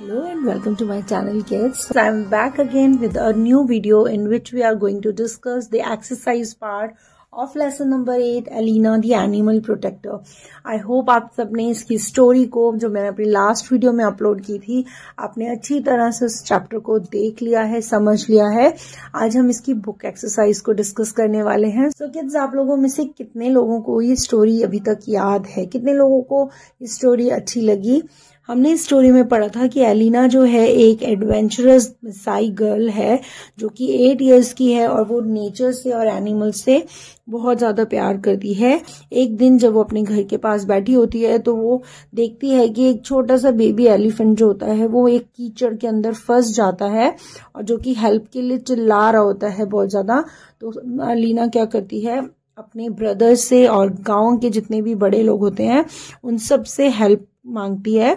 Hello and welcome to my channel kids. I'm back again with a new video in which we are going to discuss the exercise part of lesson number 8 Elina the animal protector. I hope आप सबने इसकी story को जो मैंने अपनी last video में upload की थी आपने अच्छी तरह से इस चैप्टर को देख लिया है, समझ लिया है. आज हम इसकी बुक एक्सरसाइज को डिस्कस करने वाले हैं. सो किड्स, आप लोगों में से कितने लोगों को ये स्टोरी अभी तक याद है, कितने लोगों को ये स्टोरी अच्छी लगी? हमने इस स्टोरी में पढ़ा था कि एलिना जो है एक एडवेंचरस साई गर्ल है जो कि 8 इयर्स की है और वो नेचर से और एनिमल से बहुत ज्यादा प्यार करती है. एक दिन जब वो अपने घर के पास बैठी होती है तो वो देखती है कि एक छोटा सा बेबी एलिफेंट जो होता है वो एक कीचड़ के अंदर फंस जाता है और जो कि हेल्प के लिए चिल्ला रहा होता है बहुत ज्यादा. तो एलिना क्या करती है, अपने ब्रदर से और गांव के जितने भी बड़े लोग होते हैं उन सब से हेल्प मांगती है.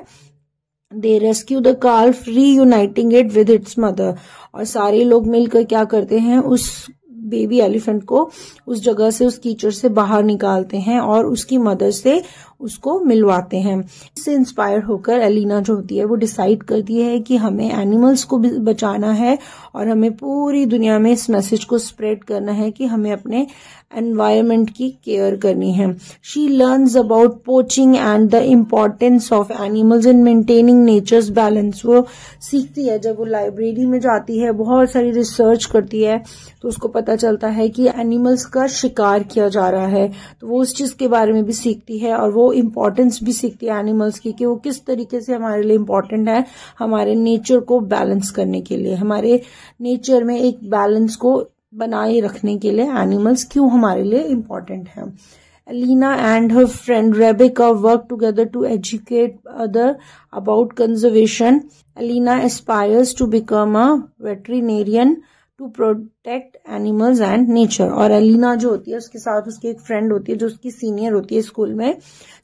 They rescue the calf reuniting it with its mother. और सारे लोग मिलकर क्या करते हैं, उस बेबी एलिफेंट को उस जगह से, उस कीचड़ से बाहर निकालते हैं और उसकी मदर से उसको मिलवाते हैं. इससे इंस्पायर होकर एलिना जो होती है वो डिसाइड करती है कि हमें एनिमल्स को भी बचाना है और हमें पूरी दुनिया में इस मैसेज को स्प्रेड करना है कि हमें अपने एनवायरनमेंट की केयर करनी है. She learns about poaching and the importance of animals in maintaining nature's balance. वो सीखती है, जब वो लाइब्रेरी में जाती है बहुत सारी रिसर्च करती है तो उसको पता चलता है कि एनिमल्स का शिकार किया जा रहा है. तो वो उस चीज के बारे में भी सीखती है और वो इम्पोर्टेंस भी सीखती है एनिमल्स की कि वो किस तरीके से हमारे लिए इम्पोर्टेंट है हमारे नेचर को बैलेंस करने के लिए. हमारे नेचर में एक बैलेंस को बनाए रखने के लिए एनिमल्स क्यों हमारे लिए इम्पोर्टेंट है. Elina and her friend Rebecca work together to educate other about conservation. Elina aspires to become a veterinarian to protect animals and nature. और एलिना जो होती है उसके साथ उसकी एक फ्रेंड होती है जो उसकी सीनियर होती है स्कूल में,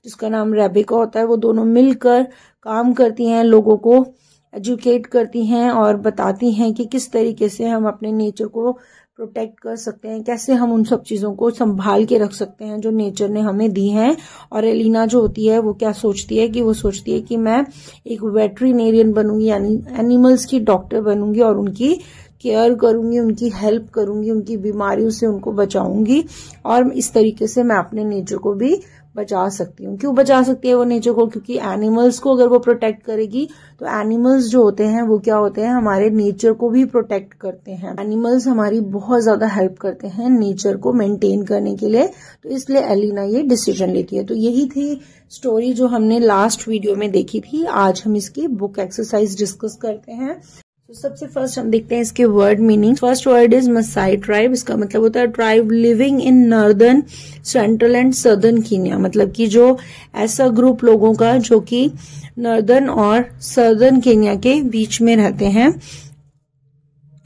जिसका नाम रेबेका होता है. वो दोनों मिलकर काम करती हैं, लोगों को एजुकेट करती हैं और बताती हैं कि किस तरीके से हम अपने नेचर को प्रोटेक्ट कर सकते हैं, कैसे हम उन सब चीजों को संभाल के रख सकते हैं जो नेचर ने हमें दी हैं. और एलिना जो होती है वो क्या सोचती है कि वो सोचती है कि मैं एक वेटरिनेरियन बनूंगी, यानी एनिमल्स की डॉक्टर बनूंगी और उनकी केयर करूंगी, उनकी हेल्प करूंगी, उनकी बीमारियों से उनको बचाऊंगी और इस तरीके से मैं अपने नेचर को भी बचा सकती हूँ. क्यों बचा सकती है वो नेचर को? क्योंकि एनिमल्स को अगर वो प्रोटेक्ट करेगी तो एनिमल्स जो होते हैं वो क्या होते हैं, हमारे नेचर को भी प्रोटेक्ट करते हैं. एनिमल्स हमारी बहुत ज्यादा हेल्प करते हैं नेचर को मेंटेन करने के लिए. तो इसलिए एलिना ये डिसीजन लेती है. तो यही थी स्टोरी जो हमने लास्ट वीडियो में देखी थी. आज हम इसकी बुक एक्सरसाइज डिस्कस करते हैं. तो सबसे फर्स्ट हम देखते हैं इसके word meaning. First word is Maasai tribe. इसका मतलब होता है tribe living in northern, central and southern Kenya. मतलब कि जो ऐसा ग्रुप लोगों का जो कि नॉर्दर्न और सदर्न कीनिया के बीच में रहते हैं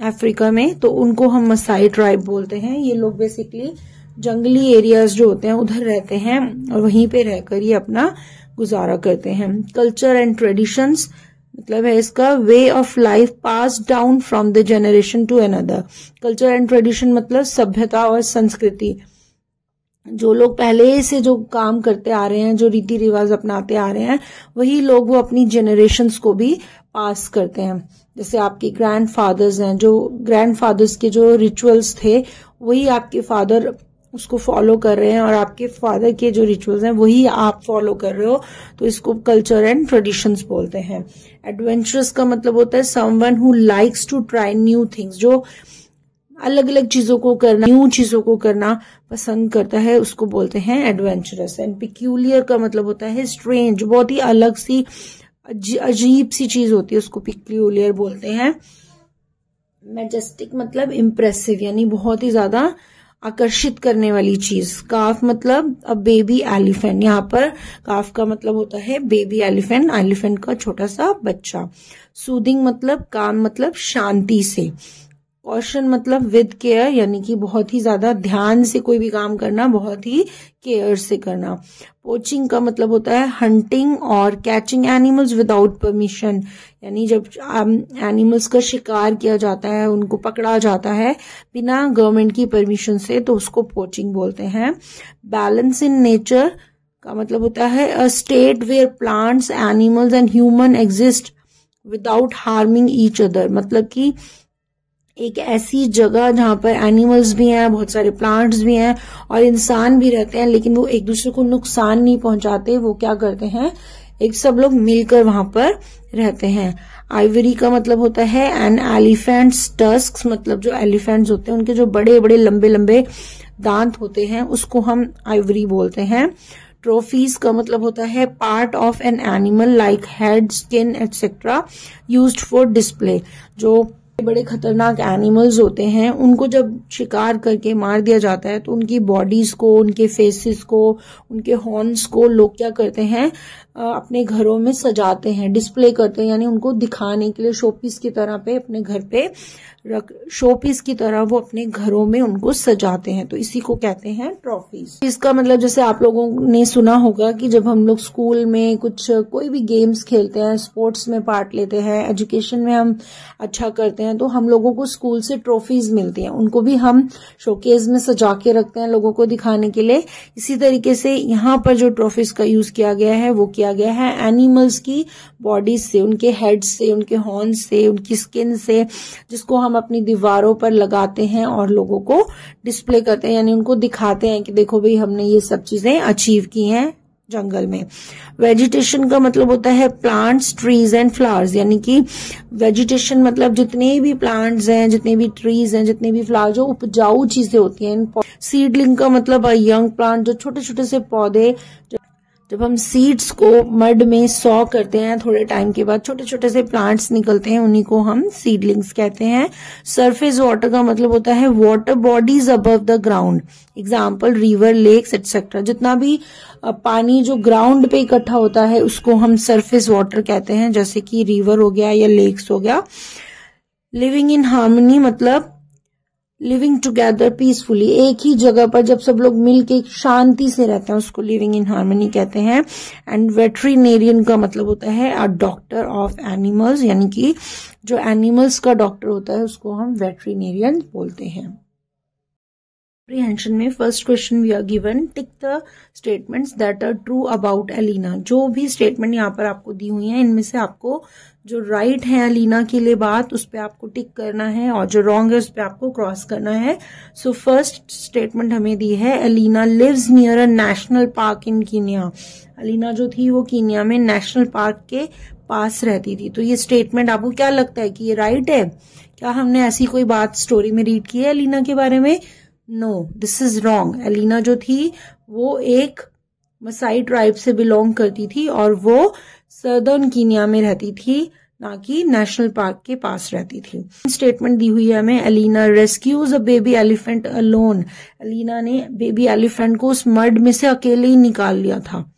अफ्रीका में, तो उनको हम मसाई ट्राइब बोलते हैं. ये लोग बेसिकली जंगली एरियाज जो होते हैं उधर रहते हैं और वहीं पे रहकर ये अपना गुजारा करते हैं. कल्चर एंड ट्रेडिशंस मतलब है इसका way of life pass down from the generation to another. Culture and tradition मतलब सभ्यता और संस्कृति. जो लोग पहले से जो काम करते आ रहे हैं, जो रीति रिवाज अपनाते आ रहे हैं, वही लोग वो अपनी जनरेशन्स को भी पास करते हैं. जैसे आपके ग्रैंडफादर्स हैं, जो ग्रैंडफादर्स के जो रिचुअल्स थे वही आपके फादर उसको फॉलो कर रहे हैं और आपके फादर के जो रिचुअल्स हैं वही आप फॉलो कर रहे हो. तो इसको कल्चर एंड ट्रेडिशंस बोलते हैं. एडवेंचरस का मतलब होता है someone who likes to try new things. जो अलग अलग चीजों को करना, न्यू चीजों को करना पसंद करता है, उसको बोलते हैं एडवेंचरस. एंड पिक्यूलियर का मतलब होता है स्ट्रेंज, बहुत ही अलग सी अजीब सी चीज होती है, उसको पिक्यूलियर बोलते हैं. मैजेस्टिक मतलब इम्प्रेसिव, यानी बहुत ही ज्यादा आकर्षित करने वाली चीज. काफ मतलब अ बेबी एलिफेंट. यहाँ पर काफ का मतलब होता है बेबी एलिफेंट, एलिफेंट का छोटा सा बच्चा. सूदिंग मतलब काम, मतलब शांति से. कॉशन मतलब विद केयर, यानी कि बहुत ही ज्यादा ध्यान से कोई भी काम करना, बहुत ही केयर से करना. पोचिंग का मतलब होता है हंटिंग और कैचिंग एनिमल्स विदाउट परमिशन, यानी जब एनिमल्स का शिकार किया जाता है, उनको पकड़ा जाता है बिना गवर्नमेंट की परमिशन से, तो उसको पोचिंग बोलते हैं. बैलेंस इन नेचर का मतलब होता है a state where plants, animals and human exist without harming each other, मतलब कि एक ऐसी जगह जहां पर एनिमल्स भी हैं, बहुत सारे प्लांट्स भी हैं और इंसान भी रहते हैं, लेकिन वो एक दूसरे को नुकसान नहीं पहुंचाते। वो क्या करते हैं, एक सब लोग मिलकर वहां पर रहते हैं। आइवरी का मतलब होता है एन एलिफेंट्स टस्क्स, मतलब जो एलिफेंट्स होते हैं उनके जो बड़े बड़े लंबे लंबे दांत होते हैं उसको हम आइवरी बोलते हैं। ट्रॉफीज का मतलब होता है part of an animal like head, skin etcetera used for display. जो बड़े खतरनाक एनिमल्स होते हैं उनको जब शिकार करके मार दिया जाता है तो उनकी बॉडीज को, उनके फेसेस को, उनके हॉर्न्स को लोग क्या करते हैं, अपने घरों में सजाते हैं, डिस्प्ले करते हैं, यानी उनको दिखाने के लिए शोपीस की तरह पे अपने घर पे शोपीस की तरह वो अपने घरों में उनको सजाते हैं। तो इसी को कहते हैं ट्रॉफीज। इसका मतलब जैसे आप लोगों ने सुना होगा कि जब हम लोग स्कूल में कुछ कोई भी गेम्स खेलते हैं, स्पोर्ट्स में पार्ट लेते हैं, एजुकेशन में हम अच्छा करते हैं, तो हम लोगों को स्कूल से ट्रॉफीज मिलती हैं। उनको भी हम शोकेस में सजा के रखते हैं लोगों को दिखाने के लिए। इसी तरीके से यहाँ पर जो ट्रॉफीज का यूज किया गया है वो किया गया है एनिमल्स की बॉडीज से, उनके हेड से, उनके हॉर्न्स से, उनकी स्किन से, जिसको हम अपनी दीवारों पर लगाते हैं और लोगों को डिस्प्ले करते हैं, यानी उनको दिखाते हैं कि देखो भाई हमने ये सब चीजें अचीव की हैं जंगल में। वेजिटेशन का मतलब होता है प्लांट्स, ट्रीज एंड फ्लावर्स, यानी कि वेजिटेशन मतलब जितने भी प्लांट्स हैं, जितने भी ट्रीज हैं, जितने भी फ्लावर, जो उपजाऊ चीजें होती हैं। सीडलिंग का मतलब यंग प्लांट, जो छोटे छोटे से पौधे, जब हम सीड्स को मड में सॉ करते हैं थोड़े टाइम के बाद छोटे छोटे से प्लांट्स निकलते हैं, उन्हीं को हम सीडलिंग्स कहते हैं। सरफेस वाटर का मतलब होता है water bodies above the ground, example river, lakes etcetera. जितना भी पानी जो ग्राउंड पे इकट्ठा होता है उसको हम सरफेस वाटर कहते हैं, जैसे कि रिवर हो गया या लेक्स हो गया। लिविंग इन हार्मनी मतलब लिविंग टुगेदर पीसफुली, एक ही जगह पर जब सब लोग मिलके शांति से रहते हैं उसको लिविंग इन हार्मनी कहते हैं। एंड वेटरिनेरियन का मतलब होता है अ डॉक्टर ऑफ एनिमल्स, यानी कि जो एनिमल्स का डॉक्टर होता है उसको हम वेटरिनेरियन बोलते हैं। कॉम्प्रिहेंशन में first question we are given, tick the statements that are true about Elina. जो भी स्टेटमेंट यहाँ पर आपको दी हुई है इनमें से आपको जो राइट है एलिना के लिए बात, उस पे आपको टिक करना है और जो रॉन्ग है उस पे आपको क्रॉस करना है। सो फर्स्ट स्टेटमेंट हमें दी है, Elina lives near a national park in Kenya. Elina जो थी वो कीनिया में नेशनल पार्क के पास रहती थी। तो ये स्टेटमेंट आपको क्या लगता है कि ये राइट है? क्या हमने ऐसी कोई बात स्टोरी में रीड की है एलिना के बारे में? No, this is wrong. Elina जो थी वो एक मसाई ट्राइब से बिलोंग करती थी और वो सदर्न कीनिया में रहती थी, ना कि नेशनल पार्क के पास रहती थी। स्टेटमेंट दी हुई है हमें, Elina rescues a baby elephant alone. Elina ने बेबी एलिफेंट को उस मड में से अकेले ही निकाल लिया था।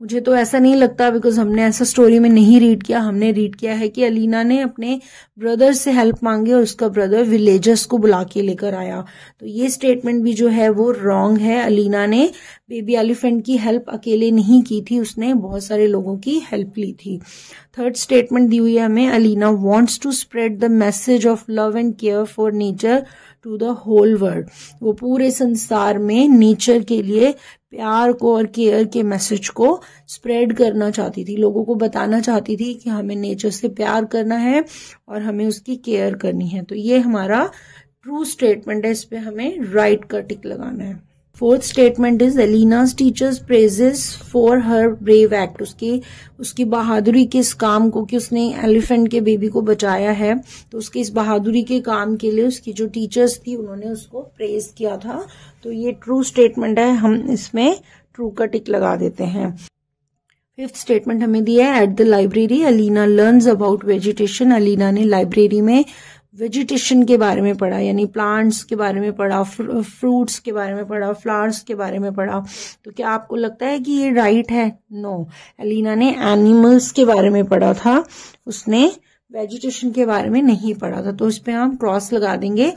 मुझे तो ऐसा नहीं लगता, बिकॉज हमने ऐसा स्टोरी में नहीं रीड किया। हमने रीड किया है कि एलिना ने अपने ब्रदर से हेल्प मांगी और उसका ब्रदर विलेजर्स को बुला के लेकर आया। तो ये स्टेटमेंट भी जो है वो रॉन्ग है। एलिना ने बेबी एलिफेंट की हेल्प अकेले नहीं की थी, उसने बहुत सारे लोगों की हेल्प ली थी। थर्ड स्टेटमेंट दी हुई है हमें, Elina wants to spread the message of love and care for nature to the whole world. वो पूरे संसार में नेचर के लिए प्यार को और केयर के मैसेज को स्प्रेड करना चाहती थी, लोगों को बताना चाहती थी कि हमें नेचर से प्यार करना है और हमें उसकी केयर करनी है। तो ये हमारा ट्रू स्टेटमेंट है, इस पे हमें राइट का टिक लगाना है। Fourth statement is, Elina's teachers praises for her brave act. उसकी बहादुरी के इस काम को कि उसने एलिफेंट के बेबी को बचाया है, तो उसके इस बहादुरी के काम के लिए उसकी जो टीचर्स थी उन्होंने उसको प्रेज किया था। तो ये ट्रू स्टेटमेंट है, हम इसमें ट्रू का टिक लगा देते हैं। फिफ्थ स्टेटमेंट हमें दिया है, at the library Elina learns about vegetation. Elina ने लाइब्रेरी में वेजिटेशन के बारे में पढ़ा, यानी प्लांट्स के बारे में पढ़ा, फ्रूट्स के बारे में पढ़ा, फ्लावर्स के बारे में पढ़ा। तो क्या आपको लगता है कि ये राइट है? नो, एलिना ने एनिमल्स के बारे में पढ़ा था, उसने वेजिटेशन के बारे में नहीं पढ़ा था। तो इस पे हम क्रॉस लगा देंगे।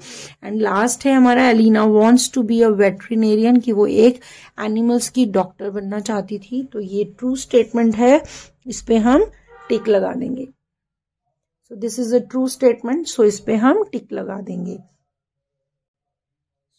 एंड लास्ट है हमारा, Elina wants to be a veterinarian, कि वो एक एनिमल्स की डॉक्टर बनना चाहती थी। तो ये ट्रू स्टेटमेंट है, इस पे हम टिक लगा देंगे। So this is a true statement, so इस पे हम टिक लगा देंगे।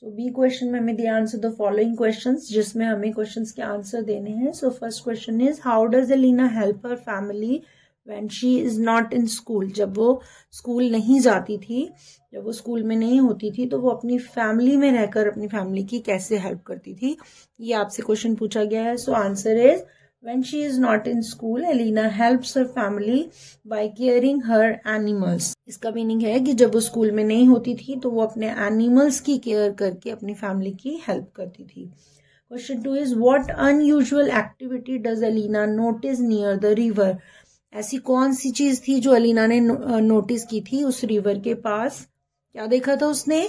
सो बी क्वेश्चन में हमें दिया आंसर द फॉलोइंग क्वेश्चंस, जिसमें हमें क्वेश्चंस के आंसर देने हैं। So first question is, how does Elina help her family when she is not in school, जब वो स्कूल नहीं जाती थी, जब वो स्कूल में नहीं होती थी, तो वो अपनी फैमिली में रहकर अपनी फैमिली की कैसे हेल्प करती थी, ये आपसे क्वेश्चन पूछा गया है। So answer is when she is not in school Elina helps her family by caring her animals. इसका मीनिंग है कि जब वो स्कूल में नहीं होती थी तो वो अपने एनिमल्स की केयर करके अपनी फैमिली की हेल्प करती थी। Question 2 is what unusual activity does Elina notice near the river. ऐसी कौन सी चीज थी जो एलिना ने नोटिस की थी उस रिवर के पास। क्या देखा था उसने,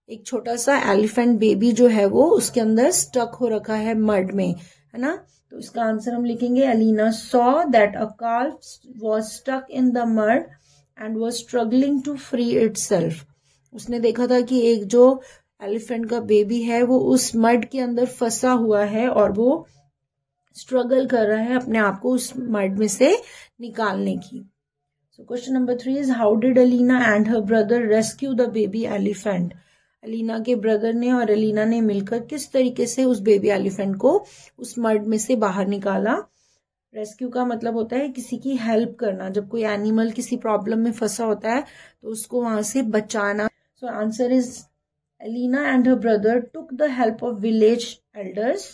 एक छोटा सा एलिफेंट बेबी जो है वो उसके अंदर स्टक हो रखा है मड में, है ना। तो इसका आंसर हम लिखेंगे Elina saw that a calf was stuck in the mud and was struggling to free itself. उसने देखा था कि एक जो एलिफेंट का बेबी है वो उस मड के अंदर फंसा हुआ है और वो स्ट्रगल कर रहा है अपने आप को उस मड में से निकालने की। So question number 3 is how did Alina and her brother rescue the baby elephant? Alina के ब्रदर ने और एलिना ने मिलकर किस तरीके से उस बेबी एलिफेंट को उस मड में से बाहर निकाला। रेस्क्यू का मतलब होता है किसी की हेल्प करना, जब कोई एनिमल किसी प्रॉब्लम में फंसा होता है तो उसको वहां से बचाना। So answer is Elina and her brother took the help of village elders,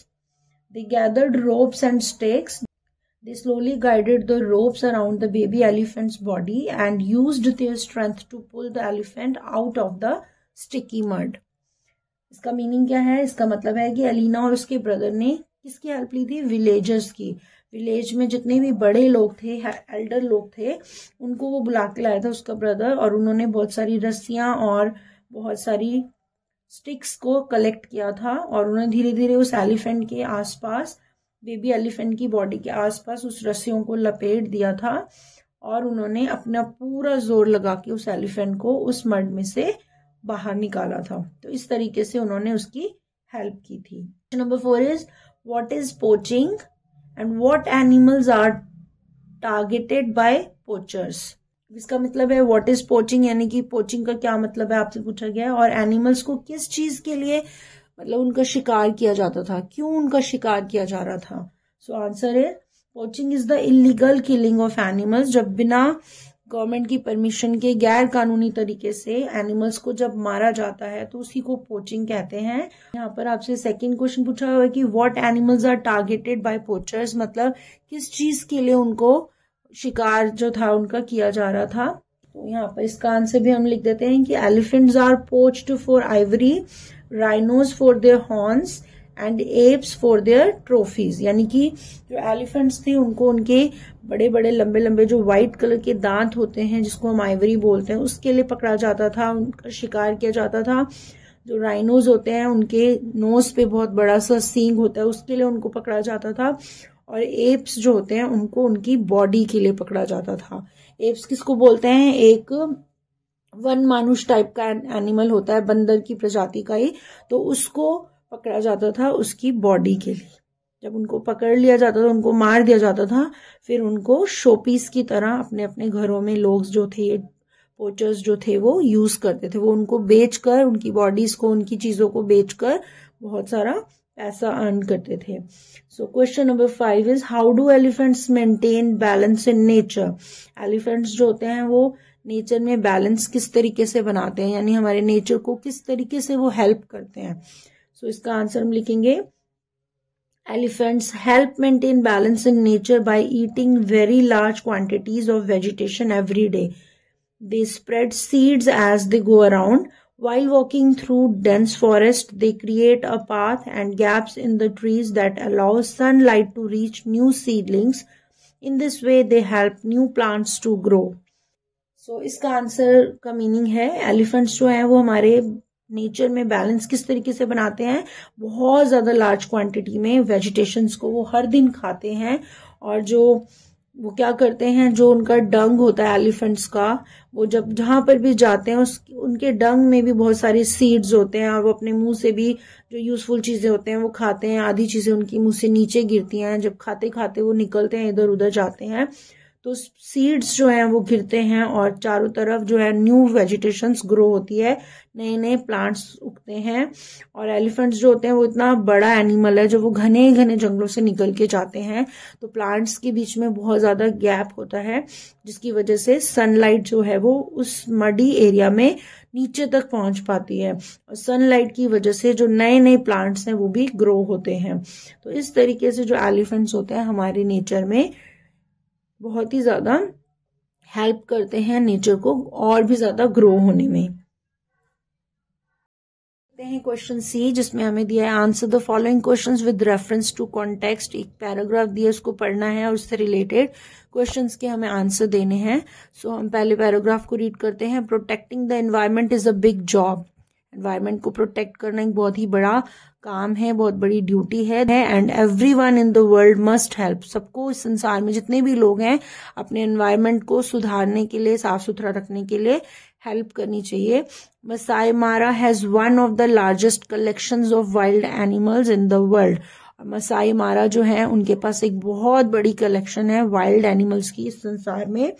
they gathered ropes and stakes, they slowly guided the ropes around the baby elephant's body and used their strength to pull the elephant out of the sticky mud. इसका meaning क्या है, इसका मतलब है कि Elina और उसके brother ने किसकी हेल्प ली थी, विलेजर्स की। विलेज में जितने भी बड़े लोग थे, एल्डर लोग थे, उनको वो बुला के लाया था उसका ब्रदर, और उन्होंने बहुत सारी रस्सियां और बहुत सारी स्टिक्स को कलेक्ट किया था और उन्होंने धीरे धीरे उस एलिफेंट के आसपास, बेबी एलिफेंट की बॉडी के आसपास उस रस्सियों को लपेट दिया था और उन्होंने अपना पूरा जोर लगा के उस एलिफेंट को उस मड में से बाहर निकाला था। तो इस तरीके से उन्होंने उसकी हेल्प की थी। Number 4 is what is poaching and what animals are targeted by poachers. इसका मतलब है व्हाट इज पोचिंग, यानी कि पोचिंग का क्या मतलब है आपसे पूछा गया है, और एनिमल्स को किस चीज के लिए मतलब उनका शिकार किया जाता था, क्यों उनका शिकार किया जा रहा था। सो आंसर है poaching is the illegal killing of animals. जब बिना गवर्नमेंट की परमिशन के गैर कानूनी तरीके से एनिमल्स को जब मारा जाता है तो उसी को पोचिंग कहते हैं। यहाँ पर आपसे सेकंड क्वेश्चन पूछा हुआ है कि what animals are targeted by poachers, मतलब किस चीज के लिए उनको शिकार जो था उनका किया जा रहा था। तो यहाँ पर इसका आंसर भी हम लिख देते हैं कि elephants are poached for ivory, rhinos for their horns and apes for their trophies. यानी कि जो एलिफेंट्स थे उनको उनके बड़े बड़े लंबे लंबे जो व्हाइट कलर के दांत होते हैं जिसको हम आइवरी बोलते हैं उसके लिए पकड़ा जाता था, उनका शिकार किया जाता था। जो राइनोज होते हैं उनके नोज पे बहुत बड़ा सा सींग होता है उसके लिए उनको पकड़ा जाता था, और एप्स जो होते हैं उनको उनकी बॉडी के लिए पकड़ा जाता था। एप्स किसको बोलते हैं, एक वन मानुष टाइप का एनिमल होता है, बंदर की प्रजाति का ही, तो उसको पकड़ा जाता था उसकी बॉडी के लिए। जब उनको पकड़ लिया जाता था, उनको मार दिया जाता था, फिर उनको शोपीस की तरह अपने अपने घरों में लोग जो थे, पोचर्स जो थे वो यूज करते थे। वो उनको बेचकर, उनकी बॉडीज को, उनकी चीजों को बेचकर बहुत सारा पैसा अर्न करते थे। So question number 5 is how do elephants maintain balance in nature. Elephants जो होते हैं वो नेचर में बैलेंस किस तरीके से बनाते हैं, यानी हमारे नेचर को किस तरीके से वो हेल्प करते हैं। सो इसका आंसर हम लिखेंगे Elephants help maintain balance in nature by eating very large quantities of vegetation every day. They spread seeds as they go around. While walking through dense forest, they create a path and gaps in the trees that allow sunlight to reach new seedlings. In this way, they help new plants to grow. So, इसका answer का meaning है elephants जो है वो हमारे nature में balance किस तरीके से बनाते हैं, बहुत ज्यादा लार्ज क्वांटिटी में वेजिटेशंस को वो हर दिन खाते हैं, और जो वो क्या करते हैं, जो उनका डंग होता है एलिफेंट्स का, वो जब जहां पर भी जाते हैं उनके डंग में भी बहुत सारे सीड्स होते हैं, और वो अपने मुंह से भी जो यूजफुल चीजें होते हैं वो खाते हैं। आधी चीजें उनकी मुंह से नीचे गिरती हैं, जब खाते खाते वो निकलते हैं, इधर उधर जाते हैं, तो सीड्स जो हैं वो गिरते हैं और चारों तरफ जो है न्यू वेजिटेशंस ग्रो होती है, नए नए प्लांट्स उगते हैं। और एलिफेंट्स जो होते हैं वो इतना बड़ा एनिमल है जो वो घने घने जंगलों से निकल के जाते हैं, तो प्लांट्स के बीच में बहुत ज्यादा गैप होता है, जिसकी वजह से सनलाइट जो है वो उस मडी एरिया में नीचे तक पहुंच पाती है, और सनलाइट की वजह से जो नए नए प्लांट्स हैं वो भी ग्रो होते हैं। तो इस तरीके से जो एलिफेंट्स होते हैं हमारे नेचर में बहुत ही ज्यादा हेल्प करते हैं नेचर को और भी ज्यादा ग्रो होने में। हैं क्वेश्चन सी, जिसमें हमें दिया है answer the following questions with reference to context. एक पैराग्राफ दिया, उसको पढ़ना है और उससे रिलेटेड क्वेश्चंस के हमें आंसर देने हैं। सो हम पहले पैराग्राफ को रीड करते हैं। Protecting the environment is a big job. Environment को प्रोटेक्ट करना एक बहुत ही बड़ा काम है, बहुत बड़ी ड्यूटी है। And everyone in the world must help. सबको इस संसार में जितने भी लोग हैं अपने एनवायरनमेंट को सुधारने के लिए, साफ सुथरा रखने के लिए हेल्प करनी चाहिए। Maasai Mara has one of the largest collections of wild animals in the world. Maasai Mara जो है उनके पास एक बहुत बड़ी कलेक्शन है वाइल्ड एनिमल्स की इस संसार में।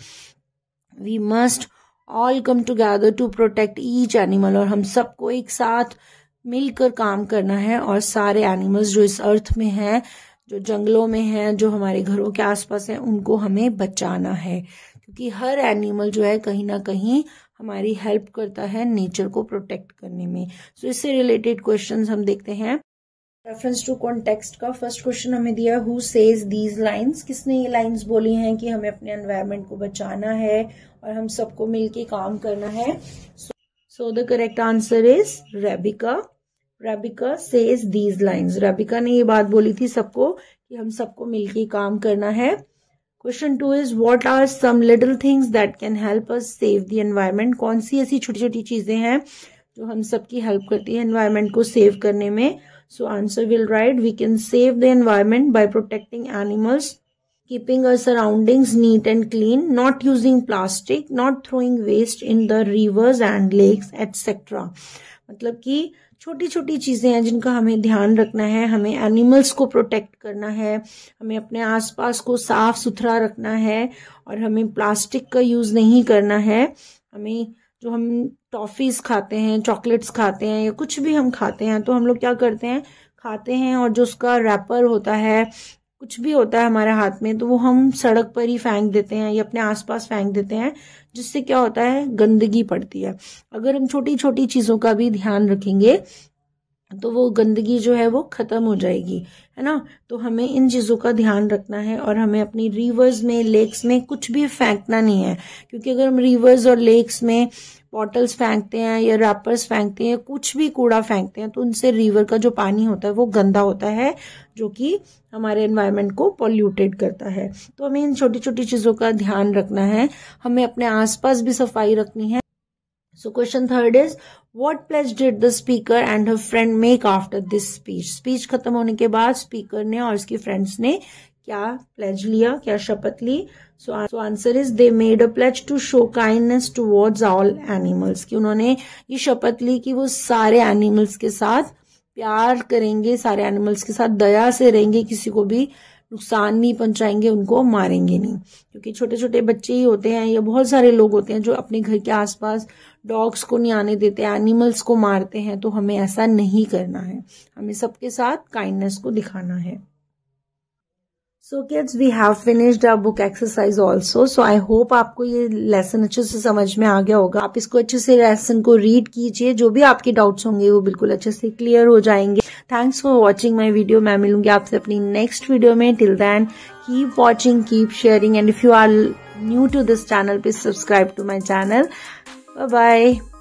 We must all come together to protect each animal. और हम सबको एक साथ मिलकर काम करना है और सारे एनिमल्स जो इस अर्थ में हैं, जो जंगलों में हैं, जो हमारे घरों के आसपास हैं, उनको हमें बचाना है, क्योंकि हर एनिमल जो है कहीं ना कहीं हमारी हेल्प करता है नेचर को प्रोटेक्ट करने में। सो इससे रिलेटेड क्वेश्चंस हम देखते हैं। रेफरेंस टू कॉन्टेक्स्ट का फर्स्ट क्वेश्चन हमें दिया, हु सेज दीज लाइन्स। किसने ये लाइन्स बोली हैं कि हमें अपने एनवायरनमेंट को बचाना है और हम सबको मिलके काम करना है। So the correct answer is Rebecca. Rebecca says these lines. Rebecca ने ये बात बोली थी सबको कि हम सबको मिलके काम करना है। Question 2 is what are some little things that can help us save the environment. कौन सी ऐसी छोटी छोटी चीजें हैं जो हम सबकी हेल्प करती है एनवायरनमेंट को सेव करने में। So answer will write, we can save the environment by protecting animals, keeping our surroundings neat and clean, not using plastic, not throwing waste in the rivers and lakes, etc. मतलब कि छोटी छोटी चीजें हैं जिनका हमें ध्यान रखना है। हमें एनिमल्स को प्रोटेक्ट करना है, हमें अपने आसपास को साफ सुथरा रखना है और हमें प्लास्टिक का यूज नहीं करना है। हमें जो हम टॉफीज खाते हैं, चॉकलेट्स खाते हैं या कुछ भी हम खाते हैं, तो हम लोग क्या करते हैं, खाते हैं और जो उसका रैपर होता है, कुछ भी होता है हमारे हाथ में, तो वो हम सड़क पर ही फेंक देते हैं या अपने आसपास फेंक देते हैं, जिससे क्या होता है, गंदगी पड़ती है। अगर हम छोटी छोटी चीजों का भी ध्यान रखेंगे तो वो गंदगी जो है वो खत्म हो जाएगी, है ना। तो हमें इन चीजों का ध्यान रखना है और हमें अपनी रिवर्स में, लेक्स में कुछ भी फेंकना नहीं है, क्योंकि अगर हम रिवर्स और लेक्स में बॉटल्स फेंकते हैं या रैपर्स फेंकते हैं, कुछ भी कूड़ा फेंकते हैं, तो उनसे रिवर का जो पानी होता है वो गंदा होता है, जो कि हमारे एनवायरनमेंट को पॉल्यूटेड करता है। तो हमें इन छोटी छोटी चीजों का ध्यान रखना है, हमें अपने आसपास भी सफाई रखनी है। So question 3 is what pledge did the speaker and her friend make after this speech? Speech खत्म होने के बाद स्पीकर ने और उसकी फ्रेंड्स ने क्या प्लेज लिया, क्या शपथ ली। So answer is they made a pledge to show kindness towards all animals, कि उन्होंने ये शपथ ली कि वो सारे एनिमल्स के साथ प्यार करेंगे, सारे एनिमल्स के साथ दया से रहेंगे, किसी को भी नुकसान नहीं पहुंचाएंगे, उनको मारेंगे नहीं। क्योंकि छोटे छोटे बच्चे ही होते हैं या बहुत सारे लोग होते हैं जो अपने घर के आसपास डॉग्स को नहीं आने देते, एनिमल्स को मारते हैं। तो हमें ऐसा नहीं करना है, हमें सबके साथ काइंडनेस को दिखाना है। So kids, we have finished our book exercise also. So I hope आपको ये लेसन अच्छे से समझ में आ गया होगा। आप इसको अच्छे से लेसन को रीड कीजिए, जो भी आपके डाउट्स होंगे वो बिल्कुल अच्छे से क्लियर हो जाएंगे। Thanks for watching my video. मैं मिलूंगी आपसे अपनी नेक्स्ट वीडियो में। Till then keep watching, keep sharing, and if you are new to this channel, please subscribe to my channel. Bye bye.